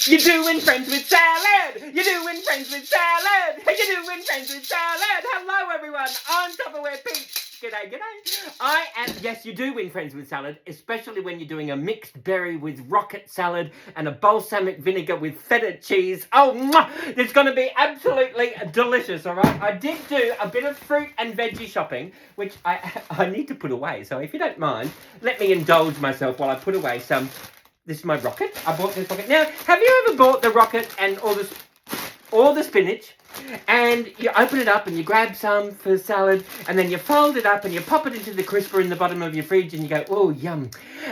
You're doing friends with salad. You're doing friends with salad. You're doing friends with salad. Hello, everyone. I'm Tupperware Pete. G'day, g'day. Yes, you do win friends with salad, especially when you're doing a mixed berry with rocket salad and a balsamic vinegar with feta cheese. Oh, mwah! It's going to be absolutely delicious, all right? I did do a bit of fruit and veggie shopping, which I need to put away. So if you don't mind, let me indulge myself while I put away some. This is my rocket. I bought this rocket. Now, have you ever bought the rocket and all the spinach, and you open it up and you grab some for salad, and then you fold it up and you pop it into the crisper in the bottom of your fridge and you go, oh, yum.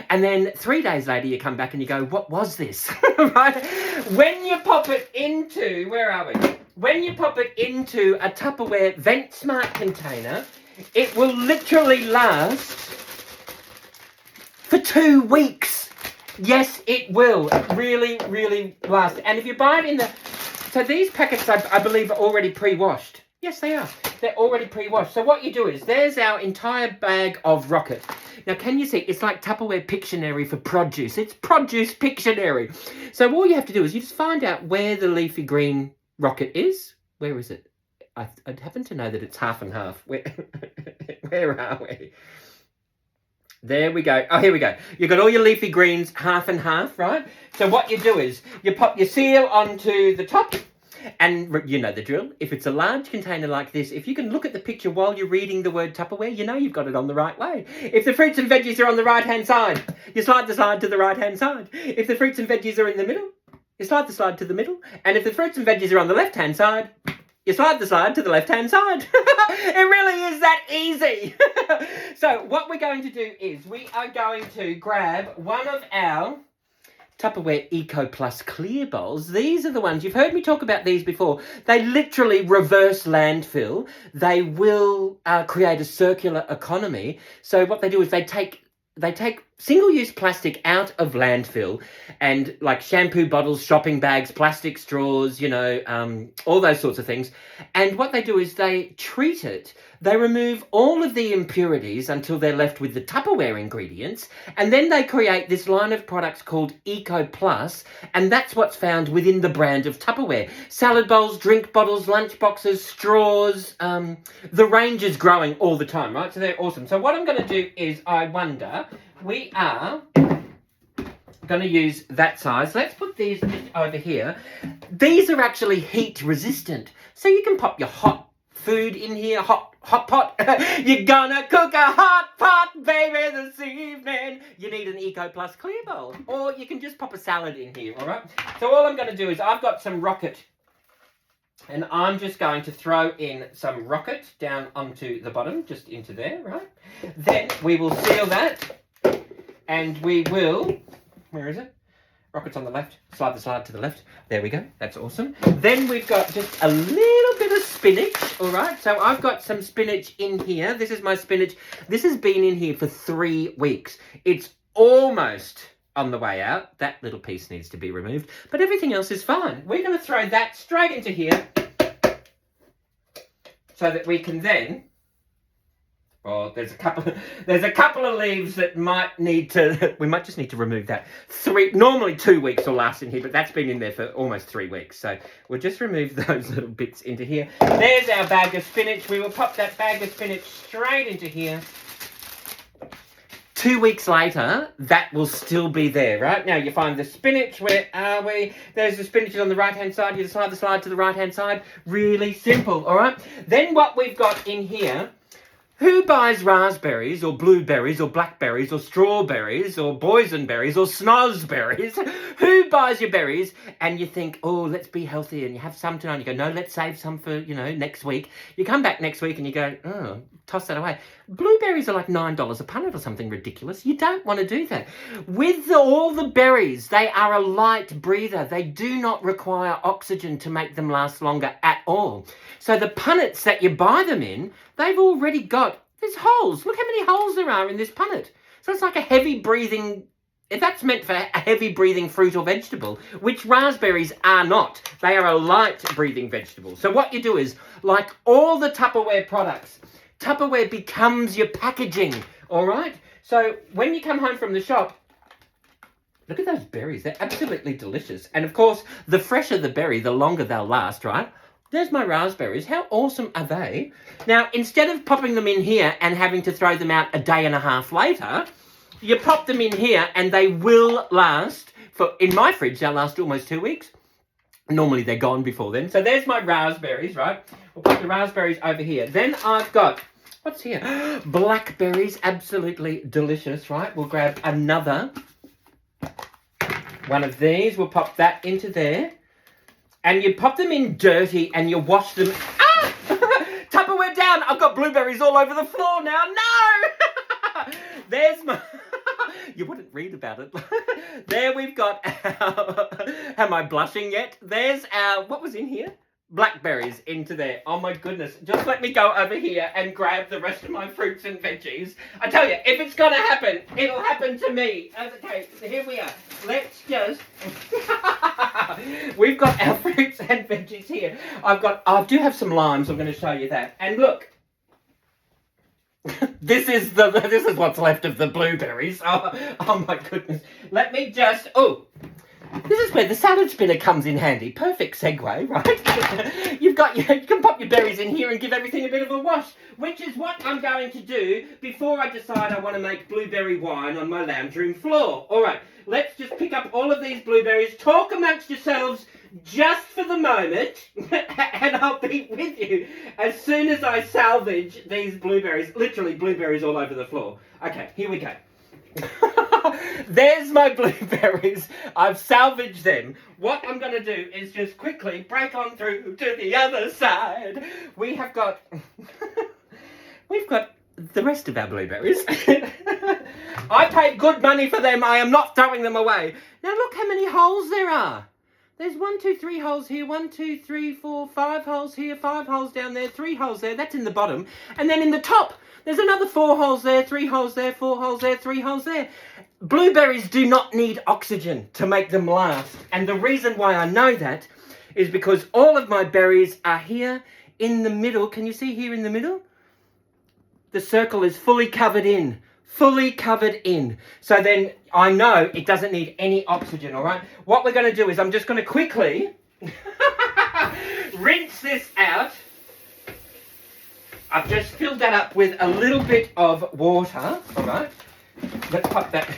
And then 3 days later you come back and you go, what was this? Right? When you pop it into, where are we? When you pop it into a Tupperware VentSmart container, it will literally last for 2 weeks. Yes, it will. Really, really last. And if you buy it in the... So these packets, I believe, are already pre-washed. Yes, they are. They're already pre-washed. So what you do is, there's our entire bag of rocket. Now, can you see? It's like Tupperware Pictionary for produce. It's Produce Pictionary. So all you have to do is you just find out where the leafy green rocket is. Where is it? I happen to know that it's half and half. Where are we? There we go. Oh, here we go. You've got all your leafy greens half and half, right? So what you do is you pop your seal onto the top, and you know the drill. If it's a large container like this, if you can look at the picture while you're reading the word Tupperware, you know you've got it on the right way. If the fruits and veggies are on the right-hand side, you slide the slide to the right-hand side. If the fruits and veggies are in the middle, you slide the slide to the middle. And if the fruits and veggies are on the left-hand side, you slide the slide to the left-hand side. It really is that easy. So what we're going to do is we are going to grab one of our Tupperware Eco Plus clear bowls. These are the ones, you've heard me talk about these before. They literally reverse landfill. They will create a circular economy. So what they do is they take single-use plastic out of landfill, and like shampoo bottles, shopping bags, plastic straws, you know, all those sorts of things. And what they do is they treat it. They remove all of the impurities until they're left with the Tupperware ingredients, and then they create this line of products called Eco Plus, and that's what's found within the brand of Tupperware. Salad bowls, drink bottles, lunch boxes, straws. The range is growing all the time, right? So they're awesome. So what I'm going to do is, I wonder, we are going to use that size. Let's put these just over here. These are actually heat resistant, so you can pop your hot food in here, hot pot. You're gonna cook a hot pot, baby, this evening. You need an Eco Plus clear bowl, or you can just pop a salad in here, all right? So all I'm going to do is I've got some rocket, and I'm just going to throw in some rocket down onto the bottom, just into there, right? Then we will seal that, and we will, where is it? Rocket's on the left, slide the slide to the left. There we go, that's awesome. Then we've got just a little bit of spinach, all right? So I've got some spinach in here. This is my spinach. This has been in here for 3 weeks. It's almost on the way out. That little piece needs to be removed, but everything else is fine. We're gonna throw that straight into here so that we can then, oh, there's a couple of leaves that might need to, we might just need to remove that. Normally 2 weeks will last in here, but that's been in there for almost 3 weeks. So we'll just remove those little bits into here. There's our bag of spinach. We will pop that bag of spinach straight into here. 2 weeks later, that will still be there, right? Now you find the spinach, where are we? There's the spinach on the right-hand side. You slide the slide to the right-hand side. Really simple, all right? Then what we've got in here, who buys raspberries or blueberries or blackberries or strawberries or boysenberries or snozberries? Who buys your berries and you think, oh, let's be healthy, and you have some tonight and you go, no, let's save some for, you know, next week. You come back next week and you go, oh, toss that away. Blueberries are like $9 a punnet or something ridiculous. You don't want to do that. With all the berries, they are a light breather. They do not require oxygen to make them last longer at all. So the punnets that you buy them in, they've already got, there's holes. Look how many holes there are in this punnet. So it's like a heavy breathing, if that's meant for a heavy breathing fruit or vegetable, which raspberries are not. They are a light breathing vegetable. So what you do is, like all the Tupperware products, Tupperware becomes your packaging, all right? So when you come home from the shop, Look at those berries. They're absolutely delicious. And of course, the fresher the berry, the longer they'll last, right? There's my raspberries. How awesome are they? Now, instead of popping them in here and having to throw them out a day and a half later, you pop them in here and they will last, in my fridge, they'll last almost 2 weeks. Normally they're gone before then. So there's my raspberries, right? We'll put the raspberries over here. Then I've got, what's here? Blackberries, absolutely delicious, right? We'll grab another one of these. We'll pop that into there. And you pop them in dirty and you wash them. Ah! Tupperware down. I've got blueberries all over the floor now. No! There's my... You wouldn't read about it. There we've got our... Am I blushing yet? There's our... What was in here? Blackberries into there. Oh my goodness. Just let me go over here and grab the rest of my fruits and veggies. I tell you, if it's going to happen, it'll happen to me. Okay, so here we are. Let's just... We've got our fruits and veggies here. I do have some limes. I'm going to show you that. And look. This is what's left of the blueberries. Oh my goodness. Let me just... Oh. This is where the salad spinner comes in handy. Perfect segue, right? You can pop your berries in here and give everything a bit of a wash, which is what I'm going to do before I decide I want to make blueberry wine on my lounge room floor. All right, let's just pick up all of these blueberries, talk amongst yourselves just for the moment, and I'll be with you as soon as I salvage these blueberries. Literally blueberries all over the floor. Okay, here we go. There's my blueberries. I've salvaged them. What I'm going to do is just quickly break on through to the other side. We've got the rest of our blueberries. I paid good money for them. I am not throwing them away. Now look how many holes there are. There's 1, 2, 3 holes here, 1, 2, 3, 4, 5 holes here, 5 holes down there, 3 holes there. That's in the bottom. And then in the top, there's another 4 holes there, 3 holes there, 4 holes there, 3 holes there. Blueberries do not need oxygen to make them last. And the reason why I know that is because all of my berries are here in the middle. Can you see here in the middle? The circle is fully covered in. Fully covered in. So then I know it doesn't need any oxygen, all right? What we're going to do is I'm just going to quickly rinse this out. I've just filled that up with a little bit of water, all right? Let's pop that.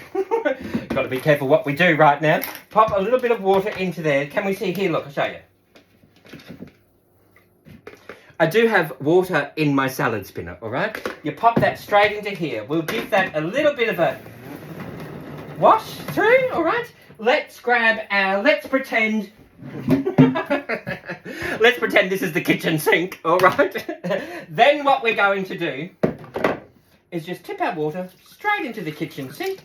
Got to be careful what we do right now. Pop a little bit of water into there. Can we see here? Look, I'll show you. I do have water in my salad spinner, all right? You pop that straight into here. We'll give that a little bit of a wash through, all right? Let's grab our, let's pretend this is the kitchen sink, all right? Then what we're going to do is just tip our water straight into the kitchen sink.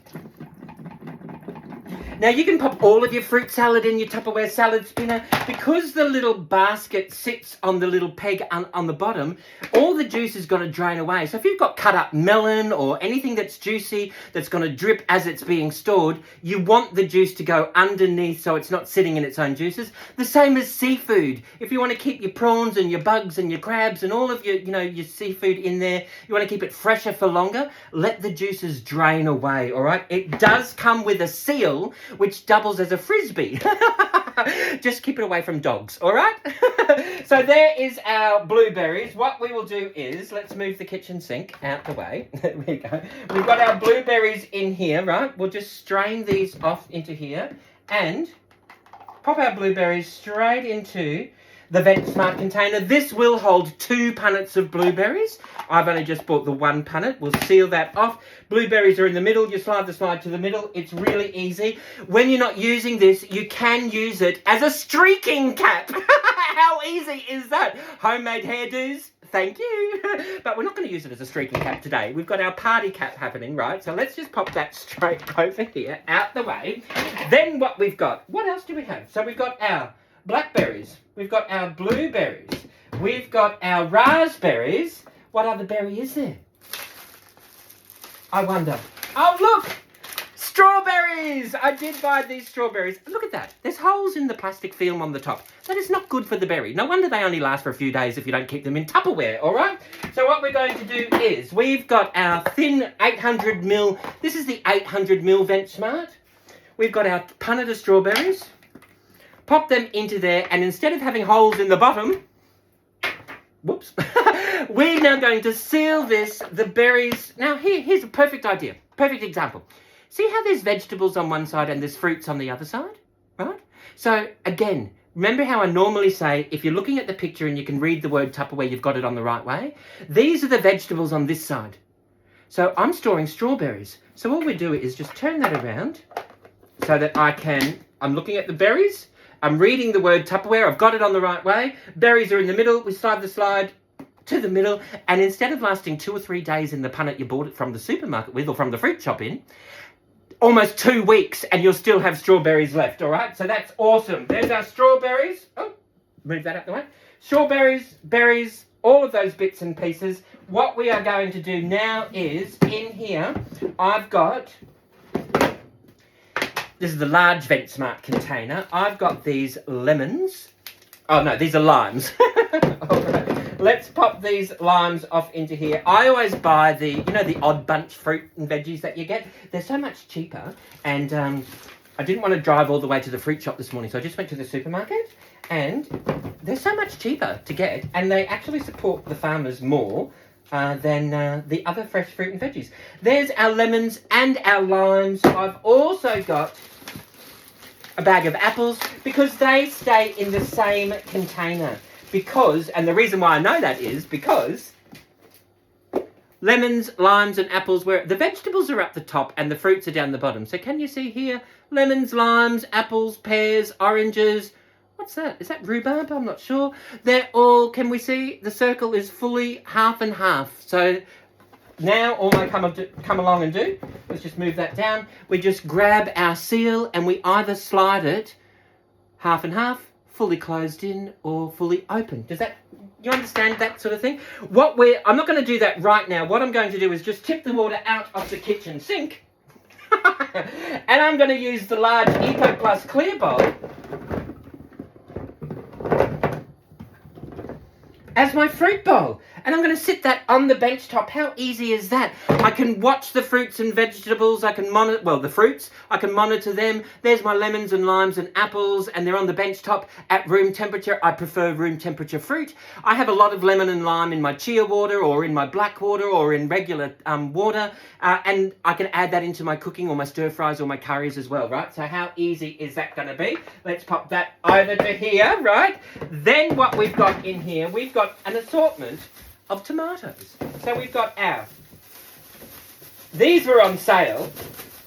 Now you can pop all of your fruit salad in your Tupperware salad spinner. Because the little basket sits on the little peg on the bottom, all the juice is going to drain away. So if you've got cut up melon or anything that's juicy, that's going to drip as it's being stored, you want the juice to go underneath so it's not sitting in its own juices. The same as seafood. If you want to keep your prawns and your bugs and your crabs and all of your, your seafood in there, you want to keep it fresher for longer, let the juices drain away, all right? It does come with a seal, which doubles as a frisbee. Just keep it away from dogs, all right? So there is our blueberries. What we will do is, let's move the kitchen sink out the way. There we go. We've got our blueberries in here, right? We'll just strain these off into here and pop our blueberries straight into the VentSmart container. This will hold 2 punnets of blueberries. I've only just bought the 1 punnet. We'll seal that off. Blueberries are in the middle. You slide the slide to the middle. It's really easy. When you're not using this, you can use it as a streaking cap. How easy is that? Homemade hairdos. Thank you. But we're not going to use it as a streaking cap today. We've got our party cap happening, right? So let's just pop that straight over here, out the way. Then what we've got, what else do we have? So we've got our blackberries. We've got our blueberries. We've got our raspberries. What other berry is there? I wonder. Oh, look! Strawberries! I did buy these strawberries. Look at that. There's holes in the plastic film on the top. That is not good for the berry. No wonder they only last for a few days if you don't keep them in Tupperware, all right? So what we're going to do is, we've got our thin 800ml. This is the 800ml VentSmart. we've got our punnet of strawberries. Pop them into there, and instead of having holes in the bottom, whoops, we're now going to seal the berries. Now, here's a perfect idea, perfect example. See how there's vegetables on one side and there's fruits on the other side, right? So, again, remember how I normally say, if you're looking at the picture and you can read the word Tupperware, you've got it on the right way. These are the vegetables on this side. So I'm storing strawberries. So all we do is just turn that around so that I'm looking at the berries. I'm reading the word Tupperware. I've got it on the right way. Berries are in the middle. We slide the slide to the middle. And instead of lasting 2 or 3 days in the punnet you bought it from the supermarket with or from the fruit shop in, almost 2 weeks and you'll still have strawberries left, all right? So that's awesome. There's our strawberries. Oh, move that out the way. Strawberries, berries, all of those bits and pieces. What we are going to do now is, in here, I've got... This is the large VentSmart container. I've got these lemons. Oh, no, these are limes. All right. Let's pop these limes off into here. I always buy the odd bunch fruit and veggies that you get. They're so much cheaper. And I didn't want to drive all the way to the fruit shop this morning, so I just went to the supermarket. And they're so much cheaper to get. And they actually support the farmers more than the other fresh fruit and veggies. There's our lemons and our limes. I've also got a bag of apples because they stay in the same container. And the reason why I know that is because lemons, limes and apples, where the vegetables are up the top and the fruits are down the bottom. So can you see here? Lemons, limes, apples, pears, oranges. What's that? Is that rhubarb? I'm not sure. They're all, can we see? The circle is fully half and half. So now all I come along and do, let's just move that down. We just grab our seal and we either slide it half and half, fully closed in, or fully open. You understand that sort of thing? I'm not going to do that right now. What I'm going to do is just tip the water out of the kitchen sink. And I'm going to use the large Eco Plus clear bowl as my fruit bowl. And I'm going to sit that on the bench top. How easy is that? I can watch the fruits and vegetables. I can monitor, the fruits. I can monitor them. There's my lemons and limes and apples, and they're on the bench top at room temperature. I prefer room temperature fruit. I have a lot of lemon and lime in my chia water or in my black water or in regular water. And I can add that into my cooking or my stir fries or my curries as well, right? So how easy is that going to be? Let's pop that over to here, right? Then what we've got in here, we've got an assortment of tomatoes. So we've got these were on sale.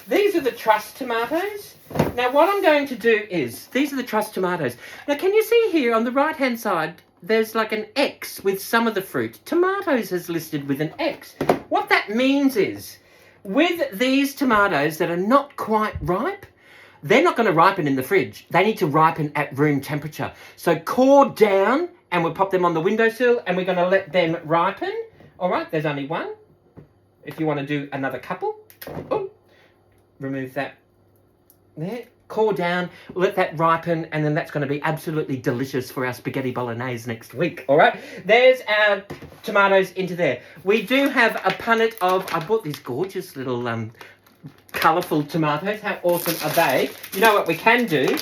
These are the Trust tomatoes. Now what I'm going to do is, these are the Trust tomatoes. Now can you see here on the right hand side, there's like an X with some of the fruit. Tomatoes is listed with an X. What that means is, with these tomatoes that are not quite ripe, they're not going to ripen in the fridge. They need to ripen at room temperature. So core down, and we'll pop them on the windowsill and we're going to let them ripen. All right, there's only one. If you want to do another couple, remove that there. Core down, let that ripen, and then that's going to be absolutely delicious for our spaghetti bolognese next week. All right, there's our tomatoes into there. We do have a punnet of, I bought these gorgeous little colourful tomatoes. How awesome are they? You know what we can do?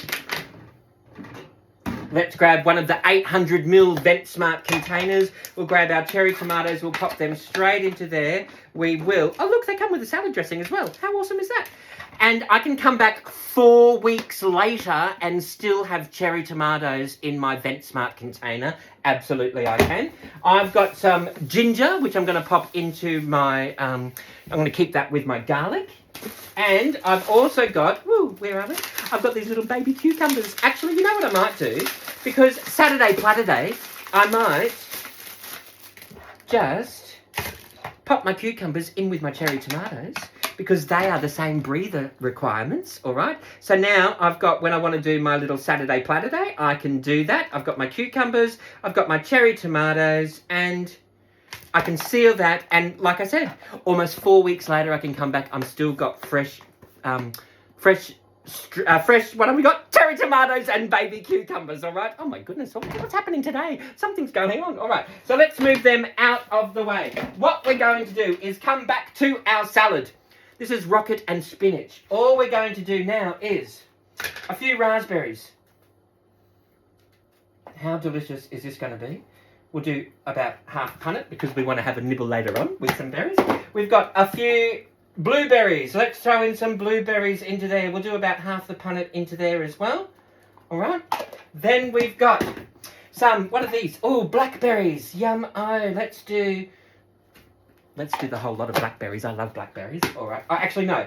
Let's grab one of the 800ml VentSmart containers. We'll grab our cherry tomatoes. We'll pop them straight into there. We will... Oh, look, they come with a salad dressing as well. How awesome is that? And I can come back 4 weeks later and still have cherry tomatoes in my VentSmart container. Absolutely, I can. I've got some ginger, which I'm going to pop into my... I'm going to keep that with my garlic. And I've also got, where are they? I've got these little baby cucumbers. Actually, you know what I might do? Because Saturday Platter Day, I might just pop my cucumbers in with my cherry tomatoes because they are the same breather requirements, all right? So now I've got, when I want to do my little Saturday Platter Day, I can do that. I've got my cucumbers, I've got my cherry tomatoes, and I can seal that, and like I said, almost 4 weeks later, I can come back. I'm still got fresh, what have we got? Cherry tomatoes and baby cucumbers, all right? Oh my goodness, what's happening today? Something's going on. All right, so let's move them out of the way. What we're going to do is come back to our salad. This is rocket and spinach. All we're going to do now is a few raspberries. How delicious is this going to be? We'll do about half a punnet because we want to have a nibble later on with some berries. We've got a few blueberries. Let's throw in some blueberries into there. We'll do about half the punnet into there as well. All right. Then we've got some, what are these? Oh, blackberries. Yum. Oh, let's do the whole lot of blackberries. I love blackberries. All right. Oh, actually, no.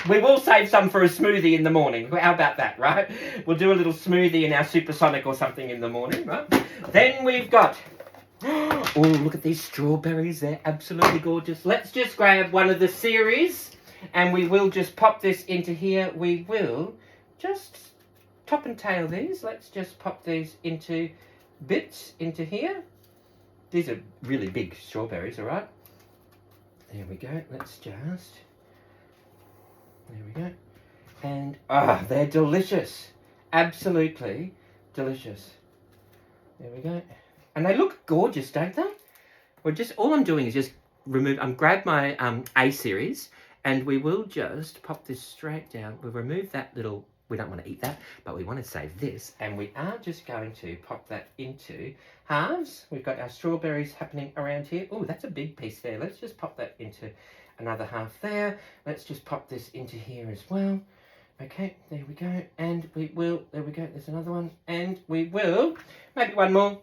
We will save some for a smoothie in the morning. How about that, right? We'll do a little smoothie in our supersonic or something in the morning, right? Then we've got... Oh, look at these strawberries. They're absolutely gorgeous. Let's just grab one of the series and we will just pop this into here. We will just top and tail these. Let's just pop these into bits into here. These are really big strawberries, all right? There we go. Let's just... There we go. And, they're delicious. Absolutely delicious. There we go. And they look gorgeous, don't they? Well, just all I'm doing is just grab my A series, and we will just pop this straight down. We'll remove that little... We don't want to eat that, but we want to save this. And we are just going to pop that into halves. We've got our strawberries happening around here. Oh, that's a big piece there. Let's just pop that into another half there. Let's just pop this into here as well. Okay, there we go. And we will, there we go, there's another one. And we will, maybe one more.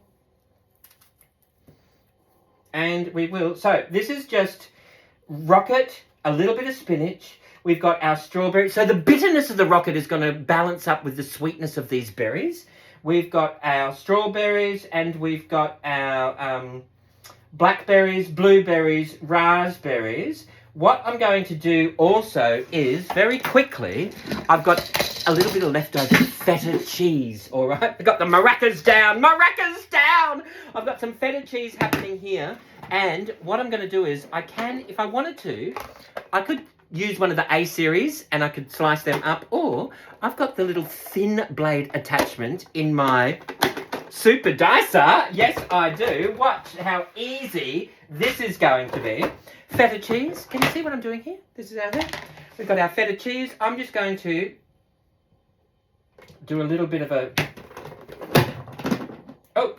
And we will, so this is just rocket, a little bit of spinach. We've got our strawberry. So the bitterness of the rocket is going to balance up with the sweetness of these berries. We've got our strawberries and we've got our blackberries, blueberries, raspberries. What I'm going to do also is, very quickly, I've got a little bit of leftover feta cheese, all right? I've got the maracas down, I've got some feta cheese happening here. And what I'm going to do is, I can, if I wanted to, I could use one of the A series and I could slice them up, or I've got the little thin blade attachment in my super dicer. Yes, I do. Watch how easy this is going to be. Feta cheese. Can you see what I'm doing here? This is our thing. We've got our feta cheese. I'm just going to do a little bit of a... Oh!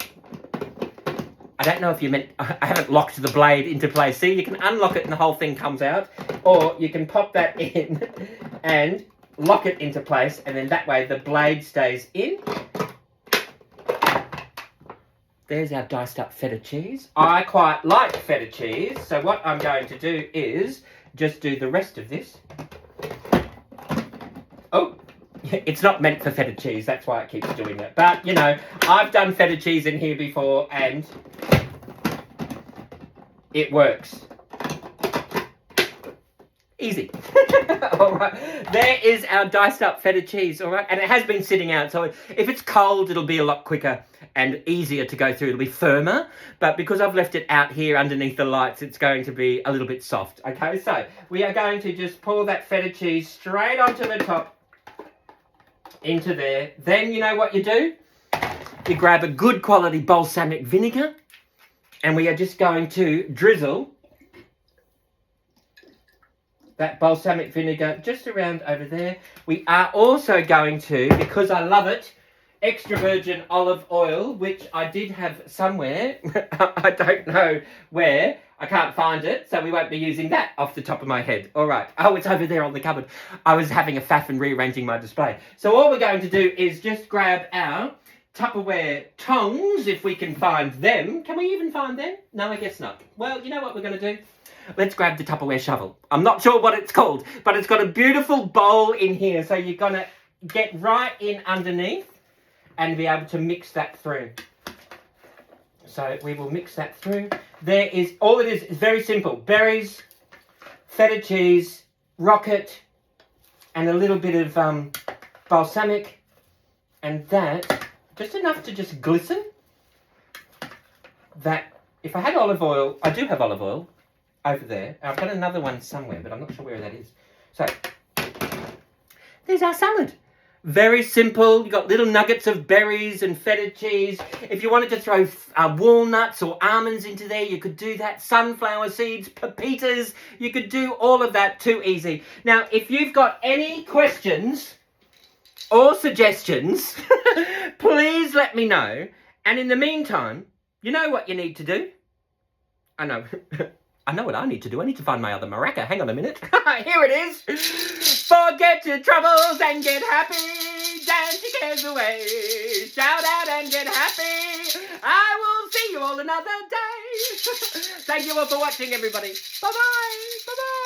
I don't know if you meant... I haven't locked the blade into place. See, you can unlock it and the whole thing comes out. Or you can pop that in and lock it into place. And then that way the blade stays in. There's our diced up feta cheese. I quite like feta cheese. So what I'm going to do is just do the rest of this. Oh, it's not meant for feta cheese. That's why it keeps doing that. But, you know, I've done feta cheese in here before and it works. Easy. All right. There is our diced up feta cheese. All right. And it has been sitting out. So if it's cold, it'll be a lot quicker and easier to go through. It'll be firmer. But because I've left it out here underneath the lights, it's going to be a little bit soft. Okay. So we are going to just pour that feta cheese straight onto the top into there. Then you know what you do? You grab a good quality balsamic vinegar and we are just going to drizzle that balsamic vinegar just around over there. We are also going to, because I love it, extra virgin olive oil, which I did have somewhere. I don't know where. I can't find it, so we won't be using that off the top of my head. All right. Oh, it's over there on the cupboard. I was having a faff and rearranging my display. So all we're going to do is just grab our Tupperware tongs, if we can find them. Can we even find them? No, I guess not. Well, you know what we're going to do? Let's grab the Tupperware shovel. I'm not sure what it's called, but it's got a beautiful bowl in here. So you're going to get right in underneath and be able to mix that through. So we will mix that through. There is, all it is very simple. Berries, feta cheese, rocket, and a little bit of balsamic. And that, just enough to just glisten. That, if I had olive oil, I do have olive oil over there. I've got another one somewhere, but I'm not sure where that is. So, there's our salad. Very simple. You got little nuggets of berries and feta cheese. If you wanted to throw walnuts or almonds into there, you could do that. Sunflower seeds, pepitas, you could do all of that. Too easy. Now, if you've got any questions or suggestions, please let me know. And in the meantime, you know what you need to do? I know. I know what I need to do. I need to find my other maraca. Hang on a minute. Here it is. Forget your troubles and get happy. Dance your cares away. Shout out and get happy. I will see you all another day. Thank you all for watching, everybody. Bye-bye. Bye-bye.